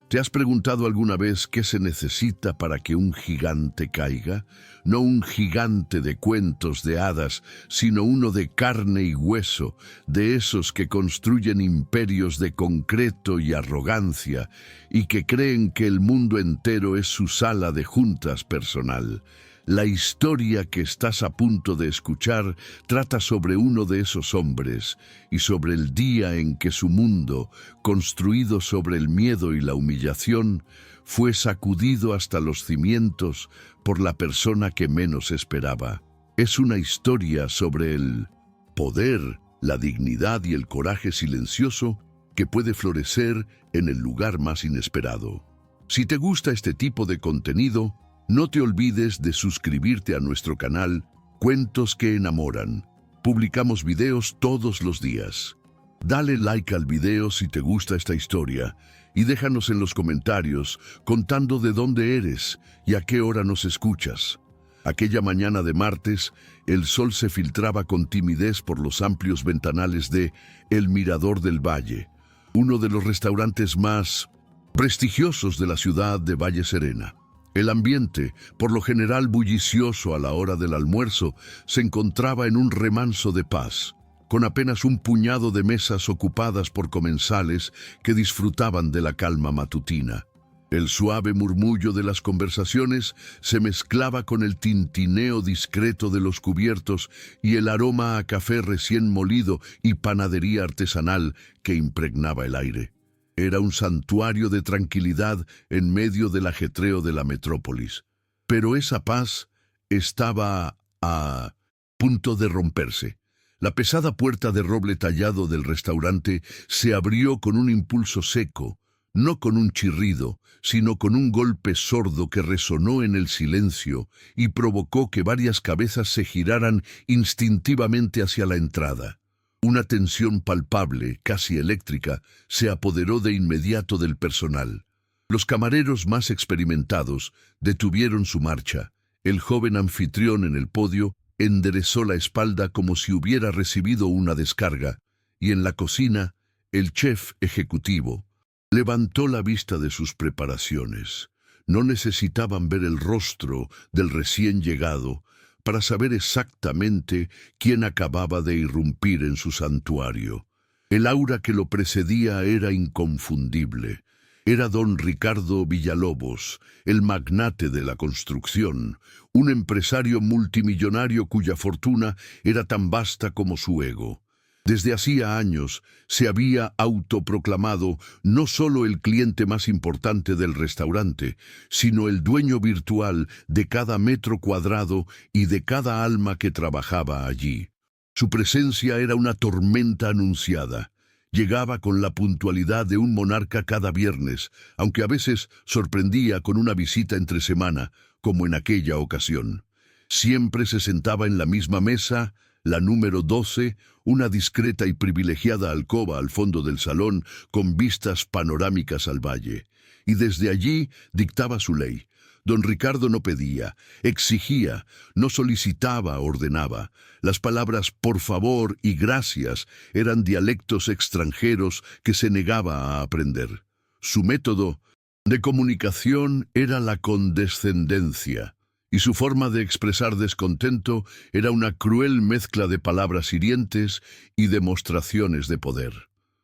¿Te has preguntado alguna vez qué se necesita para que un gigante caiga? No un gigante de cuentos de hadas, sino uno de carne y hueso, de esos que construyen imperios de concreto y arrogancia y que creen que el mundo entero es su sala de juntas personal. La historia que estás a punto de escuchar trata sobre uno de esos hombres y sobre el día en que su mundo, construido sobre el miedo y la humillación, fue sacudido hasta los cimientos por la persona que menos esperaba. Es una historia sobre el poder, la dignidad y el coraje silencioso que puede florecer en el lugar más inesperado. Si te gusta este tipo de contenido, no te olvides de suscribirte a nuestro canal Cuentos que Enamoran. Publicamos videos todos los días. Dale like al video si te gusta esta historia y déjanos en los comentarios contando de dónde eres y a qué hora nos escuchas. Aquella mañana de martes, el sol se filtraba con timidez por los amplios ventanales de El Mirador del Valle, uno de los restaurantes más prestigiosos de la ciudad de Valle Serena. El ambiente, por lo general bullicioso a la hora del almuerzo, se encontraba en un remanso de paz, con apenas un puñado de mesas ocupadas por comensales que disfrutaban de la calma matutina. El suave murmullo de las conversaciones se mezclaba con el tintineo discreto de los cubiertos y el aroma a café recién molido y panadería artesanal que impregnaba el aire. Era un santuario de tranquilidad en medio del ajetreo de la metrópolis. Pero esa paz estaba a punto de romperse. La pesada puerta de roble tallado del restaurante se abrió con un impulso seco, no con un chirrido, sino con un golpe sordo que resonó en el silencio y provocó que varias cabezas se giraran instintivamente hacia la entrada. Una tensión palpable, casi eléctrica, se apoderó de inmediato del personal. Los camareros más experimentados detuvieron su marcha. El joven anfitrión en el podio enderezó la espalda como si hubiera recibido una descarga, y en la cocina, el chef ejecutivo levantó la vista de sus preparaciones. No necesitaban ver el rostro del recién llegado para saber exactamente quién acababa de irrumpir en su santuario. El aura que lo precedía era inconfundible. Era don Ricardo Villalobos, el magnate de la construcción, un empresario multimillonario cuya fortuna era tan vasta como su ego. Desde hacía años se había autoproclamado no solo el cliente más importante del restaurante, sino el dueño virtual de cada metro cuadrado y de cada alma que trabajaba allí. Su presencia era una tormenta anunciada. Llegaba con la puntualidad de un monarca cada viernes, aunque a veces sorprendía con una visita entre semana, como en aquella ocasión. Siempre se sentaba en la misma mesa, la número 12, una discreta y privilegiada alcoba al fondo del salón con vistas panorámicas al valle. Y desde allí dictaba su ley. Don Ricardo no pedía, exigía, no solicitaba, ordenaba. Las palabras por favor y gracias eran dialectos extranjeros que se negaba a aprender. Su método de comunicación era la condescendencia, y su forma de expresar descontento era una cruel mezcla de palabras hirientes y demostraciones de poder.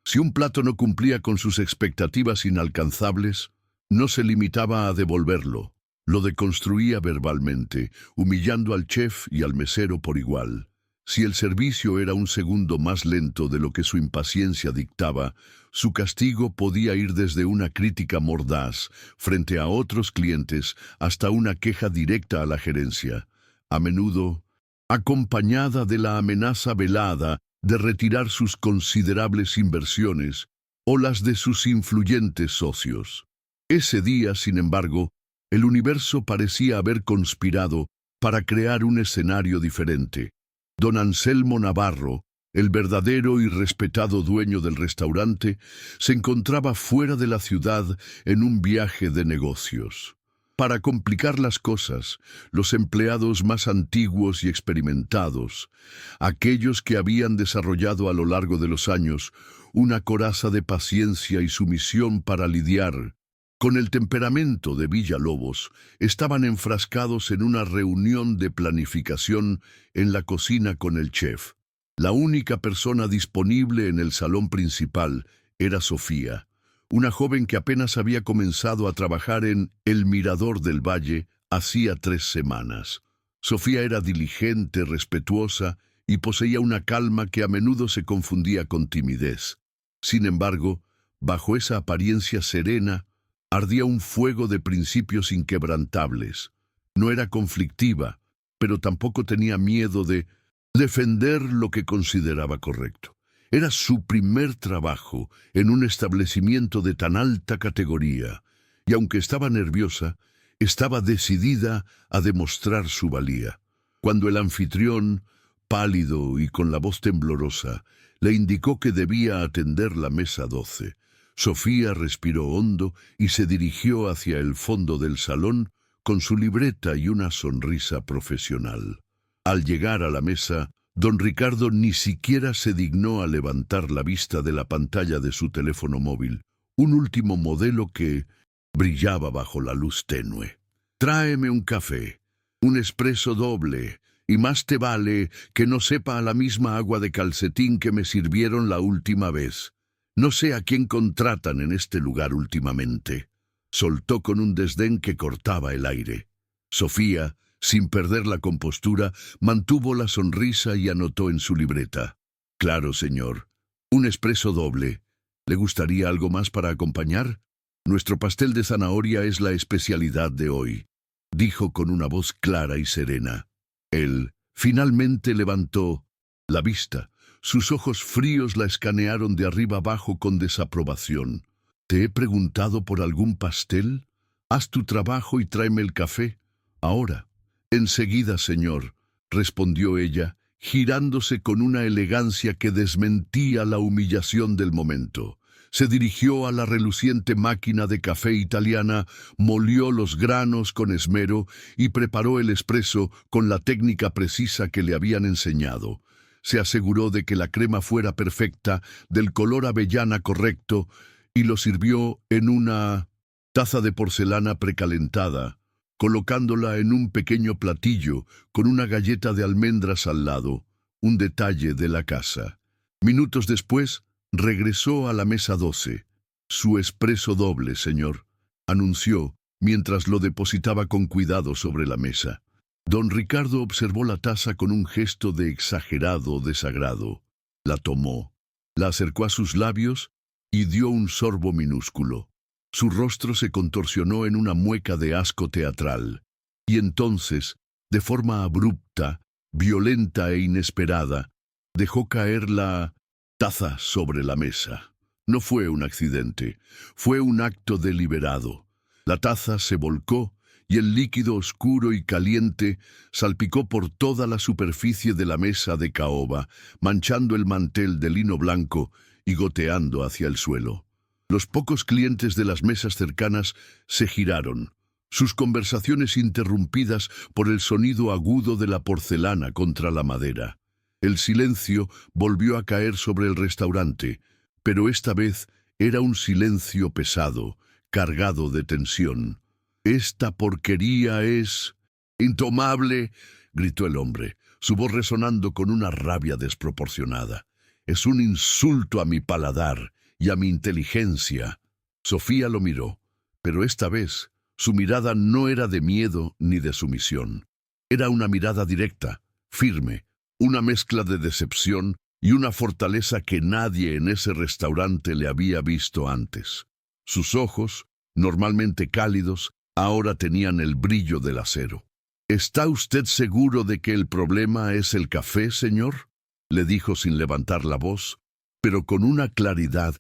Si un plato no cumplía con sus expectativas inalcanzables, no se limitaba a devolverlo, lo deconstruía verbalmente, humillando al chef y al mesero por igual. Si el servicio era un segundo más lento de lo que su impaciencia dictaba, su castigo podía ir desde una crítica mordaz frente a otros clientes hasta una queja directa a la gerencia, a menudo acompañada de la amenaza velada de retirar sus considerables inversiones o las de sus influyentes socios. Ese día, sin embargo, el universo parecía haber conspirado para crear un escenario diferente. Don Anselmo Navarro, el verdadero y respetado dueño del restaurante, se encontraba fuera de la ciudad en un viaje de negocios. Para complicar las cosas, los empleados más antiguos y experimentados, aquellos que habían desarrollado a lo largo de los años una coraza de paciencia y sumisión para lidiar Con el temperamento de Villalobos, estaban enfrascados en una reunión de planificación en la cocina con el chef. La única persona disponible en el salón principal era Sofía, una joven que apenas había comenzado a trabajar en El Mirador del Valle hacía 3 semanas. Sofía era diligente, respetuosa y poseía una calma que a menudo se confundía con timidez. Sin embargo, bajo esa apariencia serena, ardía un fuego de principios inquebrantables. No era conflictiva, pero tampoco tenía miedo de defender lo que consideraba correcto. Era su primer trabajo en un establecimiento de tan alta categoría, y aunque estaba nerviosa, estaba decidida a demostrar su valía. Cuando el anfitrión, pálido y con la voz temblorosa, le indicó que debía atender la mesa 12, Sofía respiró hondo y se dirigió hacia el fondo del salón con su libreta y una sonrisa profesional. Al llegar a la mesa, don Ricardo ni siquiera se dignó a levantar la vista de la pantalla de su teléfono móvil, un último modelo que brillaba bajo la luz tenue. «Tráeme un café, un expreso doble, y más te vale que no sepa a la misma agua de calcetín que me sirvieron la última vez. No sé a quién contratan en este lugar últimamente», soltó con un desdén que cortaba el aire. Sofía, sin perder la compostura, mantuvo la sonrisa y anotó en su libreta: «Claro, señor. Un expreso doble. ¿Le gustaría algo más para acompañar? Nuestro pastel de zanahoria es la especialidad de hoy», dijo con una voz clara y serena. Él finalmente levantó la vista. Sus ojos fríos la escanearon de arriba abajo con desaprobación. «¿Te he preguntado por algún pastel? Haz tu trabajo y tráeme el café. Ahora». «Enseguida, señor», respondió ella, girándose con una elegancia que desmentía la humillación del momento. Se dirigió a la reluciente máquina de café italiana, molió los granos con esmero y preparó el espresso con la técnica precisa que le habían enseñado. Se aseguró de que la crema fuera perfecta, del color avellana correcto, y lo sirvió en una taza de porcelana precalentada, colocándola en un pequeño platillo con una galleta de almendras al lado, un detalle de la casa. Minutos después, regresó a la mesa 12. «Su expreso doble, señor», anunció, mientras lo depositaba con cuidado sobre la mesa. Don Ricardo observó la taza con un gesto de exagerado desagrado. La tomó, la acercó a sus labios y dio un sorbo minúsculo. Su rostro se contorsionó en una mueca de asco teatral. Y entonces, de forma abrupta, violenta e inesperada, dejó caer la taza sobre la mesa. No fue un accidente, fue un acto deliberado. La taza se volcó y el líquido oscuro y caliente salpicó por toda la superficie de la mesa de caoba, manchando el mantel de lino blanco y goteando hacia el suelo. Los pocos clientes de las mesas cercanas se giraron, sus conversaciones interrumpidas por el sonido agudo de la porcelana contra la madera. El silencio volvió a caer sobre el restaurante, pero esta vez era un silencio pesado, cargado de tensión. «Esta porquería es intomable», gritó el hombre, su voz resonando con una rabia desproporcionada. «Es un insulto a mi paladar y a mi inteligencia». Sofía lo miró, pero esta vez su mirada no era de miedo ni de sumisión. Era una mirada directa, firme, una mezcla de decepción y una fortaleza que nadie en ese restaurante le había visto antes. Sus ojos, normalmente cálidos, ahora tenían el brillo del acero. «¿Está usted seguro de que el problema es el café, señor?», le dijo sin levantar la voz, pero con una claridad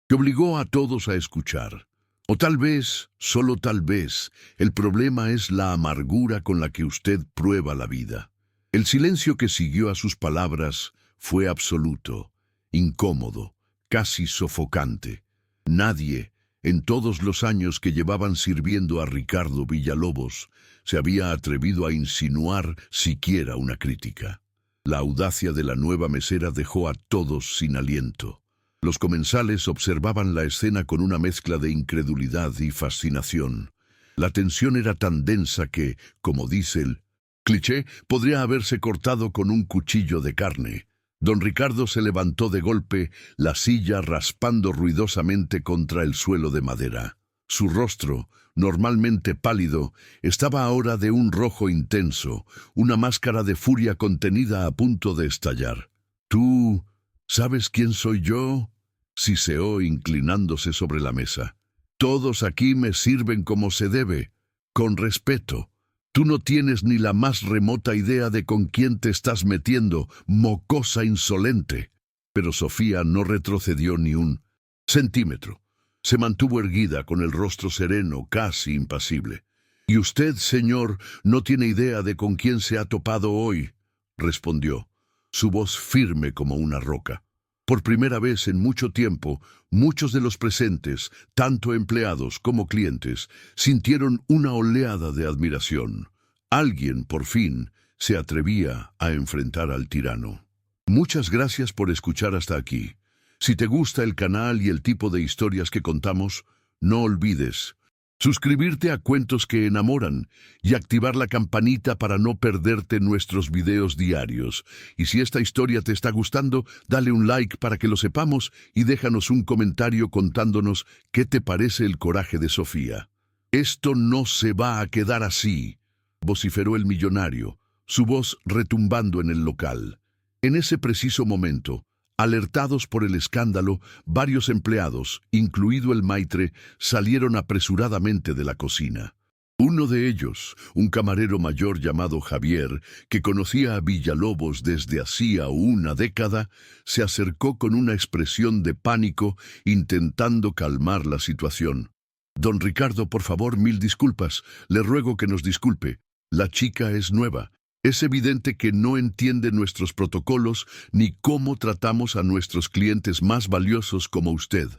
que obligó a todos a escuchar. «O tal vez, solo tal vez, el problema es la amargura con la que usted prueba la vida». El silencio que siguió a sus palabras fue absoluto, incómodo, casi sofocante. Nadie, en todos los años que llevaban sirviendo a Ricardo Villalobos, se había atrevido a insinuar siquiera una crítica. La audacia de la nueva mesera dejó a todos sin aliento. Los comensales observaban la escena con una mezcla de incredulidad y fascinación. La tensión era tan densa que, como dice el cliché, podría haberse cortado con un cuchillo de carne. Don Ricardo se levantó de golpe, la silla raspando ruidosamente contra el suelo de madera. Su rostro, normalmente pálido, estaba ahora de un rojo intenso, una máscara de furia contenida a punto de estallar. «¿Tú sabes quién soy yo?», siseó inclinándose sobre la mesa. «Todos aquí me sirven como se debe, con respeto. Tú no tienes ni la más remota idea de con quién te estás metiendo, mocosa insolente». Pero Sofía no retrocedió ni un centímetro. Se mantuvo erguida con el rostro sereno, casi impasible. «Y usted, señor, no tiene idea de con quién se ha topado hoy», respondió, su voz firme como una roca. Por primera vez en mucho tiempo, muchos de los presentes, tanto empleados como clientes, sintieron una oleada de admiración. Alguien, por fin, se atrevía a enfrentar al tirano. Muchas gracias por escuchar hasta aquí. Si te gusta el canal y el tipo de historias que contamos, no olvides suscribirte a Cuentos que Enamoran y activar la campanita para no perderte nuestros videos diarios. Y si esta historia te está gustando, dale un like para que lo sepamos y déjanos un comentario contándonos qué te parece el coraje de Sofía. «Esto no se va a quedar así», vociferó el millonario, su voz retumbando en el local. En ese preciso momento, alertados por el escándalo, varios empleados, incluido el maitre, salieron apresuradamente de la cocina. Uno de ellos, un camarero mayor llamado Javier, que conocía a Villalobos desde hacía una década, se acercó con una expresión de pánico, intentando calmar la situación. «Don Ricardo, por favor, 1000 disculpas. Le ruego que nos disculpe. La chica es nueva. Es evidente que no entiende nuestros protocolos ni cómo tratamos a nuestros clientes más valiosos como usted.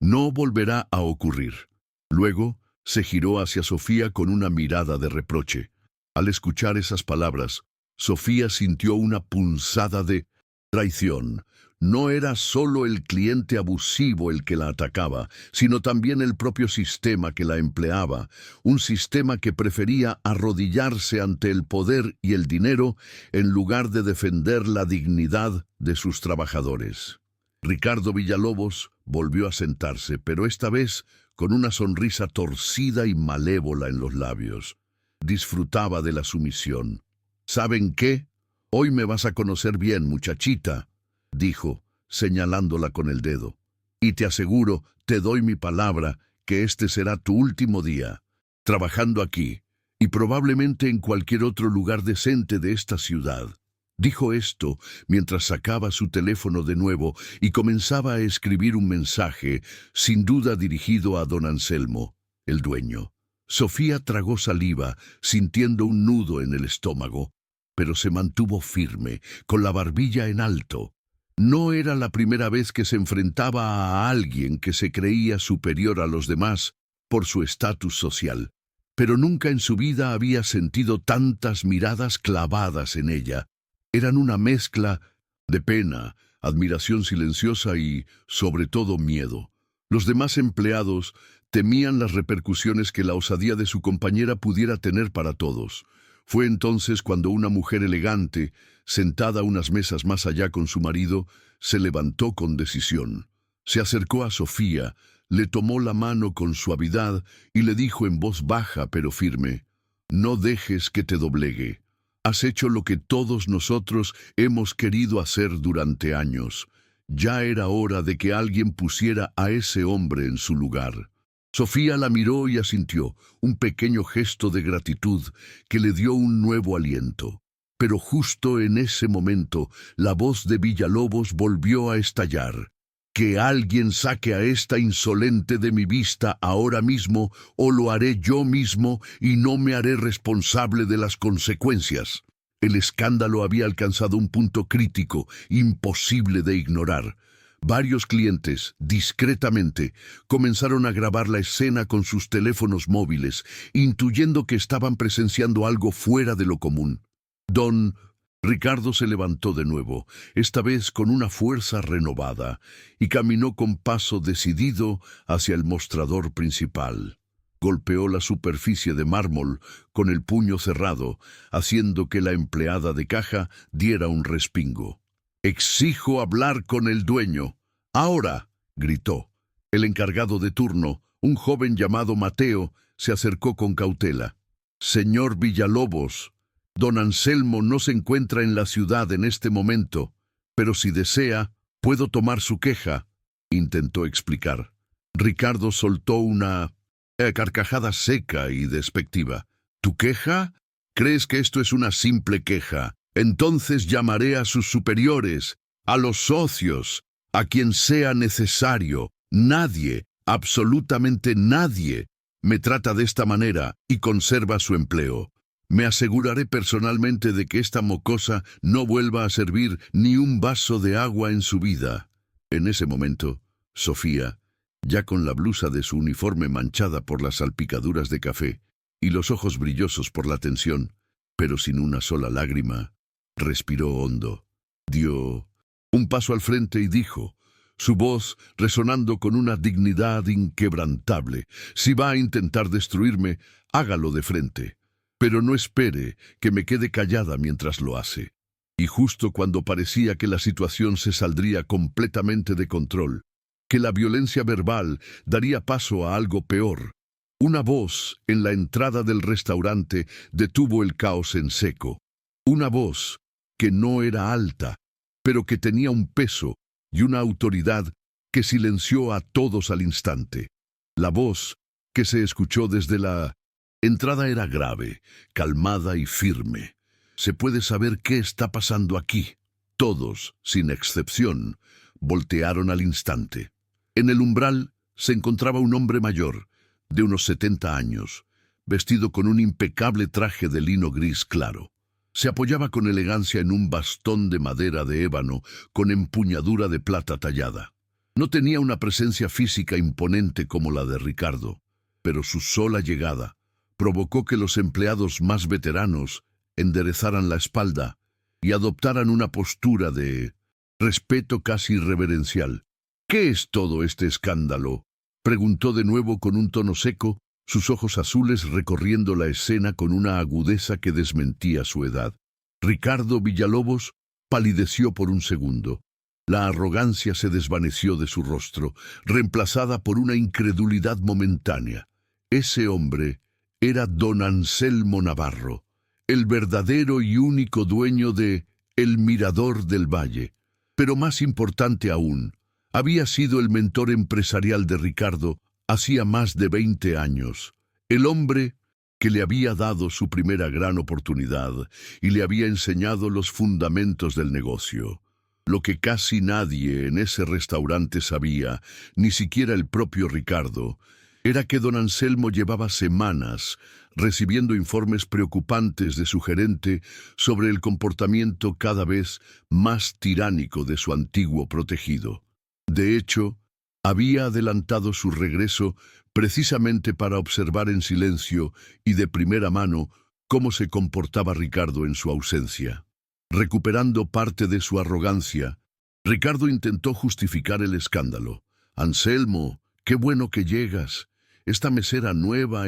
No volverá a ocurrir». Luego, se giró hacia Sofía con una mirada de reproche. Al escuchar esas palabras, Sofía sintió una punzada de traición. No era solo el cliente abusivo el que la atacaba, sino también el propio sistema que la empleaba, un sistema que prefería arrodillarse ante el poder y el dinero en lugar de defender la dignidad de sus trabajadores. Ricardo Villalobos volvió a sentarse, pero esta vez con una sonrisa torcida y malévola en los labios. Disfrutaba de la sumisión. «¿Saben qué? Hoy me vas a conocer bien, muchachita», dijo, señalándola con el dedo. «Y te aseguro, te doy mi palabra, que este será tu último día, trabajando aquí, y probablemente en cualquier otro lugar decente de esta ciudad». Dijo esto mientras sacaba su teléfono de nuevo y comenzaba a escribir un mensaje, sin duda dirigido a don Anselmo, el dueño. Sofía tragó saliva, sintiendo un nudo en el estómago, pero se mantuvo firme, con la barbilla en alto. No era la primera vez que se enfrentaba a alguien que se creía superior a los demás por su estatus social, pero nunca en su vida había sentido tantas miradas clavadas en ella. Eran una mezcla de pena, admiración silenciosa y, sobre todo, miedo. Los demás empleados temían las repercusiones que la osadía de su compañera pudiera tener para todos. Fue entonces cuando una mujer elegante, sentada unas mesas más allá con su marido, se levantó con decisión. Se acercó a Sofía, le tomó la mano con suavidad y le dijo en voz baja pero firme: «No dejes que te doblegue. Has hecho lo que todos nosotros hemos querido hacer durante años. Ya era hora de que alguien pusiera a ese hombre en su lugar». Sofía la miró y asintió, un pequeño gesto de gratitud que le dio un nuevo aliento. Pero justo en ese momento, la voz de Villalobos volvió a estallar. «Que alguien saque a esta insolente de mi vista ahora mismo, o lo haré yo mismo y no me haré responsable de las consecuencias». El escándalo había alcanzado un punto crítico, imposible de ignorar. Varios clientes, discretamente, comenzaron a grabar la escena con sus teléfonos móviles, intuyendo que estaban presenciando algo fuera de lo común. Don Ricardo se levantó de nuevo, esta vez con una fuerza renovada, y caminó con paso decidido hacia el mostrador principal. Golpeó la superficie de mármol con el puño cerrado, haciendo que la empleada de caja diera un respingo. «Exijo hablar con el dueño. Ahora», gritó. El encargado de turno, un joven llamado Mateo, se acercó con cautela. «Señor Villalobos, don Anselmo no se encuentra en la ciudad en este momento, pero si desea, puedo tomar su queja», intentó explicar. Ricardo soltó una carcajada seca y despectiva. «¿Tu queja? ¿Crees que esto es una simple queja? Entonces llamaré a sus superiores, a los socios, a quien sea necesario. Nadie, absolutamente nadie, me trata de esta manera y conserva su empleo. Me aseguraré personalmente de que esta mocosa no vuelva a servir ni un vaso de agua en su vida». En ese momento, Sofía, ya con la blusa de su uniforme manchada por las salpicaduras de café y los ojos brillosos por la tensión, pero sin una sola lágrima, respiró hondo, dio un paso al frente y dijo, su voz resonando con una dignidad inquebrantable: «Si va a intentar destruirme, hágalo de frente, pero no espere que me quede callada mientras lo hace». Y justo cuando parecía que la situación se saldría completamente de control, que la violencia verbal daría paso a algo peor, una voz en la entrada del restaurante detuvo el caos en seco. Una voz que no era alta, pero que tenía un peso y una autoridad que silenció a todos al instante. La voz que se escuchó desde la entrada era grave, calmada y firme. «¿Se puede saber qué está pasando aquí?». Todos, sin excepción, voltearon al instante. En el umbral se encontraba un hombre mayor, de unos 70 años, vestido con un impecable traje de lino gris claro. Se apoyaba con elegancia en un bastón de madera de ébano con empuñadura de plata tallada. No tenía una presencia física imponente como la de Ricardo, pero su sola llegada provocó que los empleados más veteranos enderezaran la espalda y adoptaran una postura de respeto casi reverencial. «¿Qué es todo este escándalo?», preguntó de nuevo con un tono seco, sus ojos azules recorriendo la escena con una agudeza que desmentía su edad. Ricardo Villalobos palideció por un segundo. La arrogancia se desvaneció de su rostro, reemplazada por una incredulidad momentánea. Ese hombre era don Anselmo Navarro, el verdadero y único dueño de El Mirador del Valle. Pero más importante aún, había sido el mentor empresarial de Ricardo hacía más de 20 años. El hombre que le había dado su primera gran oportunidad y le había enseñado los fundamentos del negocio. Lo que casi nadie en ese restaurante sabía, ni siquiera el propio Ricardo, era que don Anselmo llevaba semanas recibiendo informes preocupantes de su gerente sobre el comportamiento cada vez más tiránico de su antiguo protegido. De hecho, había adelantado su regreso precisamente para observar en silencio y de primera mano cómo se comportaba Ricardo en su ausencia. Recuperando parte de su arrogancia, Ricardo intentó justificar el escándalo. «Anselmo, qué bueno que llegas. Esta mesera nueva,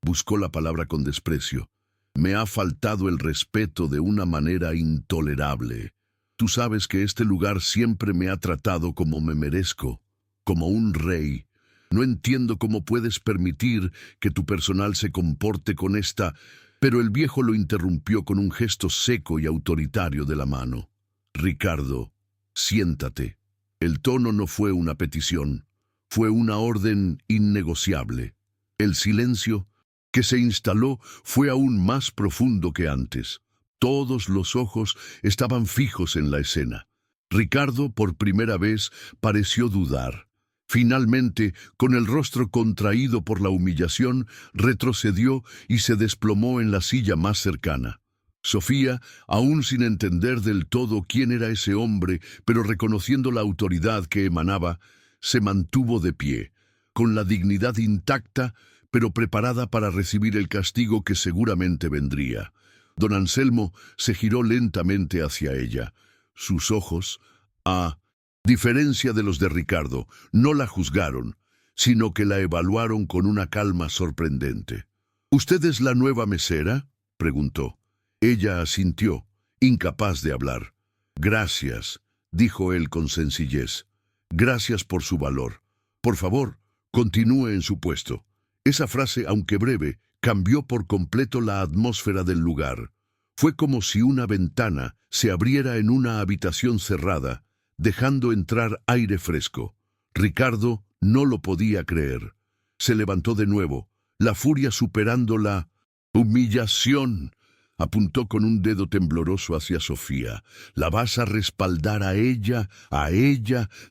buscó la palabra con desprecio. «Me ha faltado el respeto de una manera intolerable. Tú sabes que este lugar siempre me ha tratado como me merezco, como un rey. No entiendo cómo puedes permitir que tu personal se comporte con esta...». Pero el viejo lo interrumpió con un gesto seco y autoritario de la mano. «Ricardo, siéntate». El tono no fue una petición, fue una orden innegociable. El silencio que se instaló fue aún más profundo que antes. Todos los ojos estaban fijos en la escena. Ricardo, por primera vez, pareció dudar. Finalmente, con el rostro contraído por la humillación, retrocedió y se desplomó en la silla más cercana. Sofía, aún sin entender del todo quién era ese hombre, pero reconociendo la autoridad que emanaba, se mantuvo de pie, con la dignidad intacta, pero preparada para recibir el castigo que seguramente vendría. Don Anselmo se giró lentamente hacia ella. Sus ojos, a diferencia de los de Ricardo, no la juzgaron, sino que la evaluaron con una calma sorprendente. —¿Usted es la nueva mesera? —preguntó. Ella asintió, incapaz de hablar. —Gracias —dijo él con sencillez—. Gracias por su valor. Por favor, continúe en su puesto. Esa frase, aunque breve, cambió por completo la atmósfera del lugar. Fue como si una ventana se abriera en una habitación cerrada, dejando entrar aire fresco. Ricardo no lo podía creer. Se levantó de nuevo, la furia superando la humillación. Apuntó con un dedo tembloroso hacia Sofía. ¿La vas a respaldar a ella,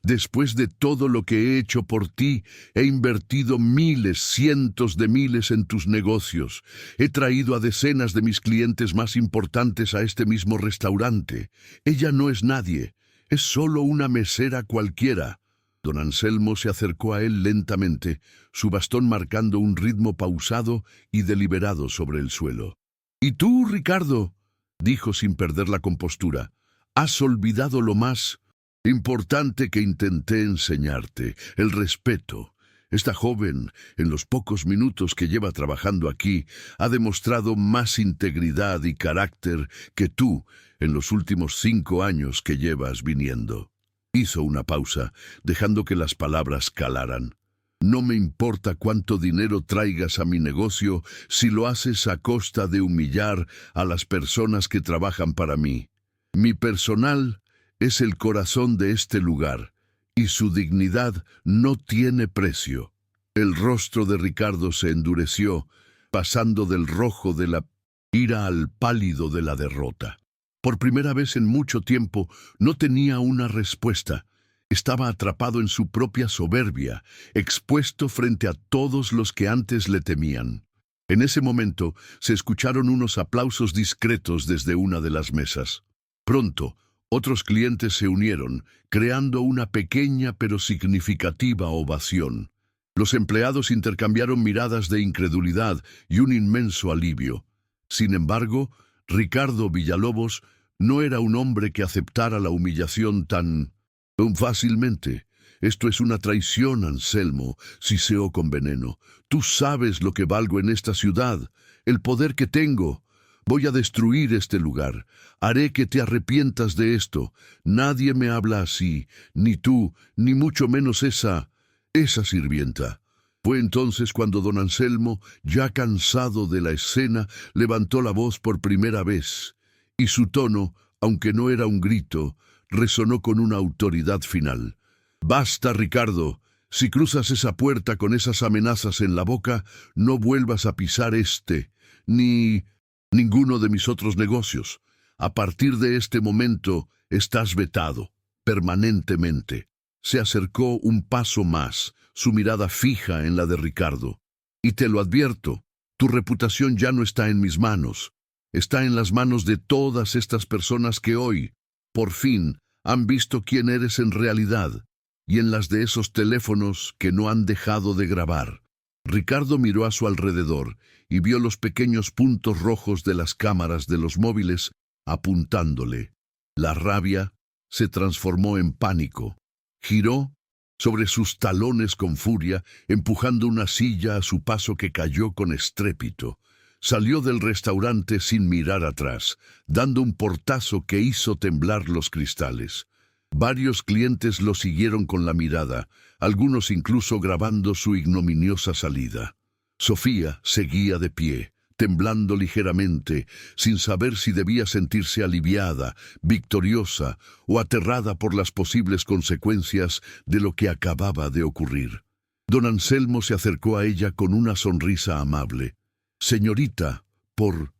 después de todo lo que he hecho por ti? He invertido miles, cientos de miles en tus negocios. He traído a decenas de mis clientes más importantes a este mismo restaurante. Ella no es nadie, es solo una mesera cualquiera. Don Anselmo se acercó a él lentamente, su bastón marcando un ritmo pausado y deliberado sobre el suelo. —¿Y tú, Ricardo? —dijo sin perder la compostura—, has olvidado lo más importante que intenté enseñarte, el respeto. Esta joven, en los pocos minutos que lleva trabajando aquí, ha demostrado más integridad y carácter que tú en los últimos 5 años que llevas viniendo. Hizo una pausa, dejando que las palabras calaran. No me importa cuánto dinero traigas a mi negocio si lo haces a costa de humillar a las personas que trabajan para mí. Mi personal es el corazón de este lugar y su dignidad no tiene precio. El rostro de Ricardo se endureció, pasando del rojo de la ira al pálido de la derrota. Por primera vez en mucho tiempo no tenía una respuesta. Estaba atrapado en su propia soberbia, expuesto frente a todos los que antes le temían. En ese momento se escucharon unos aplausos discretos desde una de las mesas. Pronto, otros clientes se unieron, creando una pequeña pero significativa ovación. Los empleados intercambiaron miradas de incredulidad y un inmenso alivio. Sin embargo, Ricardo Villalobos no era un hombre que aceptara la humillación tan fácilmente. Esto es una traición, Anselmo, siseó con veneno. Tú sabes lo que valgo en esta ciudad, el poder que tengo. Voy a destruir este lugar. Haré que te arrepientas de esto. Nadie me habla así, ni tú, ni mucho menos esa sirvienta. Fue entonces cuando don Anselmo, ya cansado de la escena, levantó la voz por primera vez, y su tono, aunque no era un grito, resonó con una autoridad final. «Basta, Ricardo. Si cruzas esa puerta con esas amenazas en la boca, no vuelvas a pisar ni ninguno de mis otros negocios. A partir de este momento, estás vetado, permanentemente». Se acercó un paso más, su mirada fija en la de Ricardo. «Y te lo advierto, tu reputación ya no está en mis manos. Está en las manos de todas estas personas que hoy, por fin, han visto quién eres en realidad, y en las de esos teléfonos que no han dejado de grabar». Ricardo miró a su alrededor y vio los pequeños puntos rojos de las cámaras de los móviles apuntándole. La rabia se transformó en pánico. Giró sobre sus talones con furia, empujando una silla a su paso que cayó con estrépito. Salió del restaurante sin mirar atrás, dando un portazo que hizo temblar los cristales. Varios clientes lo siguieron con la mirada, algunos incluso grabando su ignominiosa salida. Sofía seguía de pie, temblando ligeramente, sin saber si debía sentirse aliviada, victoriosa o aterrada por las posibles consecuencias de lo que acababa de ocurrir. Don Anselmo se acercó a ella con una sonrisa amable. «Señorita, por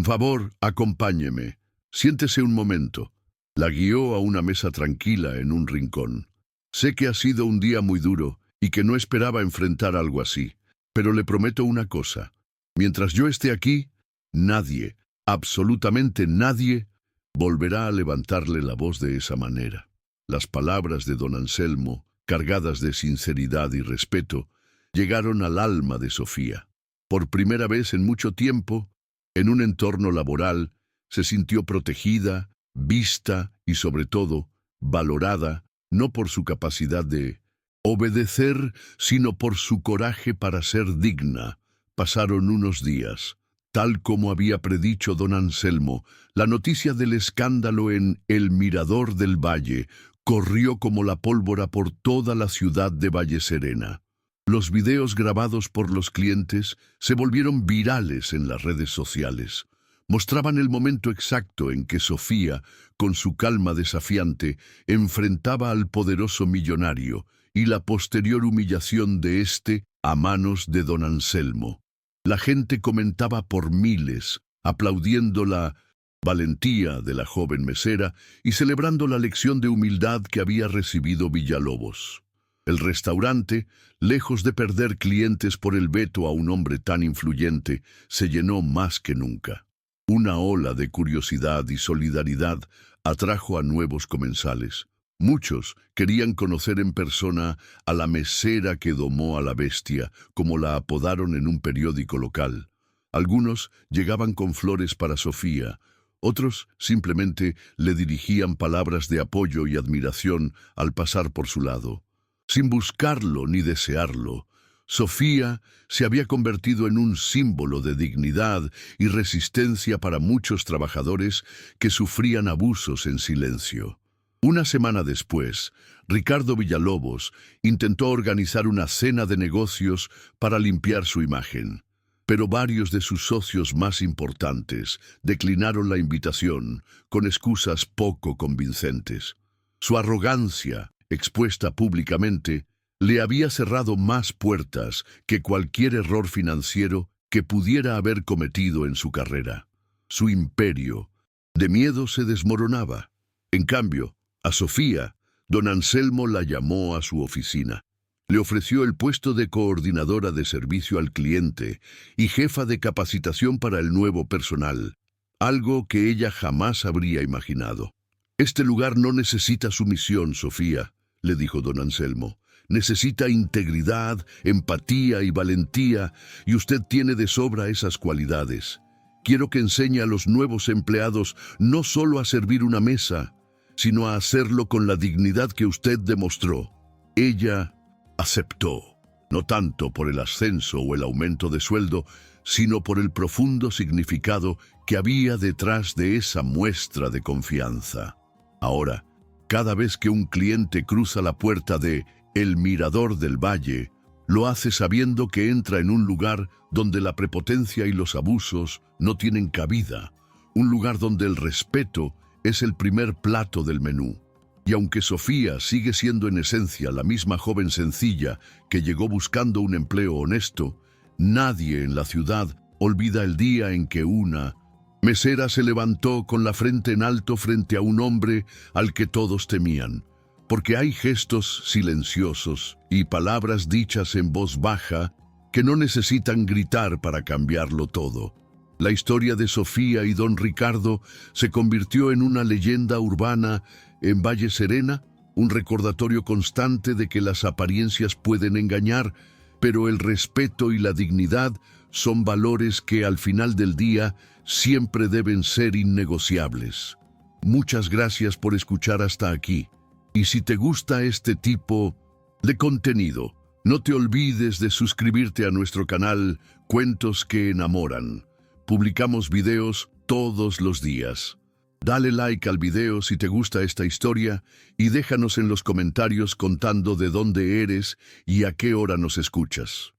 favor, acompáñeme. Siéntese un momento». La guió a una mesa tranquila en un rincón. «Sé que ha sido un día muy duro y que no esperaba enfrentar algo así, pero le prometo una cosa. Mientras yo esté aquí, nadie, absolutamente nadie, volverá a levantarle la voz de esa manera». Las palabras de don Anselmo, cargadas de sinceridad y respeto, llegaron al alma de Sofía. Por primera vez en mucho tiempo, En un entorno laboral, se sintió protegida, vista y, sobre todo, valorada, no por su capacidad de obedecer, sino por su coraje para ser digna. Pasaron unos días. Tal como había predicho don Anselmo, la noticia del escándalo en El Mirador del Valle corrió como la pólvora por toda la ciudad de Valleserena. Los videos grabados por los clientes se volvieron virales en las redes sociales. Mostraban el momento exacto en que Sofía, con su calma desafiante, enfrentaba al poderoso millonario y la posterior humillación de éste a manos de don Anselmo. La gente comentaba por miles, aplaudiendo la valentía de la joven mesera y celebrando la lección de humildad que había recibido Villalobos. El restaurante, lejos de perder clientes por el veto a un hombre tan influyente, se llenó más que nunca. Una ola de curiosidad y solidaridad atrajo a nuevos comensales. Muchos querían conocer en persona a la mesera que domó a la bestia, como la apodaron en un periódico local. Algunos llegaban con flores para Sofía, otros simplemente le dirigían palabras de apoyo y admiración al pasar por su lado. Sin buscarlo ni desearlo, Sofía se había convertido en un símbolo de dignidad y resistencia para muchos trabajadores que sufrían abusos en silencio. Una semana después, Ricardo Villalobos intentó organizar una cena de negocios para limpiar su imagen, pero varios de sus socios más importantes declinaron la invitación con excusas poco convincentes. Su arrogancia, expuesta públicamente, le había cerrado más puertas que cualquier error financiero que pudiera haber cometido en su carrera. Su imperio, de miedo, se desmoronaba. En cambio, a Sofía, don Anselmo la llamó a su oficina. Le ofreció el puesto de coordinadora de servicio al cliente y jefa de capacitación para el nuevo personal, algo que ella jamás habría imaginado. «Este lugar no necesita sumisión, Sofía», le dijo don Anselmo. «Necesita integridad, empatía y valentía, y usted tiene de sobra esas cualidades. Quiero que enseñe a los nuevos empleados no solo a servir una mesa, sino a hacerlo con la dignidad que usted demostró». Ella aceptó, no tanto por el ascenso o el aumento de sueldo, sino por el profundo significado que había detrás de esa muestra de confianza. Ahora, cada vez que un cliente cruza la puerta de El Mirador del Valle, lo hace sabiendo que entra en un lugar donde la prepotencia y los abusos no tienen cabida, un lugar donde el respeto es el primer plato del menú. Y aunque Sofía sigue siendo en esencia la misma joven sencilla que llegó buscando un empleo honesto, nadie en la ciudad olvida el día en que una mesera se levantó con la frente en alto frente a un hombre al que todos temían. Porque hay gestos silenciosos y palabras dichas en voz baja que no necesitan gritar para cambiarlo todo. La historia de Sofía y don Ricardo se convirtió en una leyenda urbana en Valleserena, un recordatorio constante de que las apariencias pueden engañar, pero el respeto y la dignidad son valores que al final del día siempre deben ser innegociables. Muchas gracias por escuchar hasta aquí. Y si te gusta este tipo de contenido, no te olvides de suscribirte a nuestro canal Cuentos que Enamoran. Publicamos videos todos los días. Dale like al video si te gusta esta historia y déjanos en los comentarios contando de dónde eres y a qué hora nos escuchas.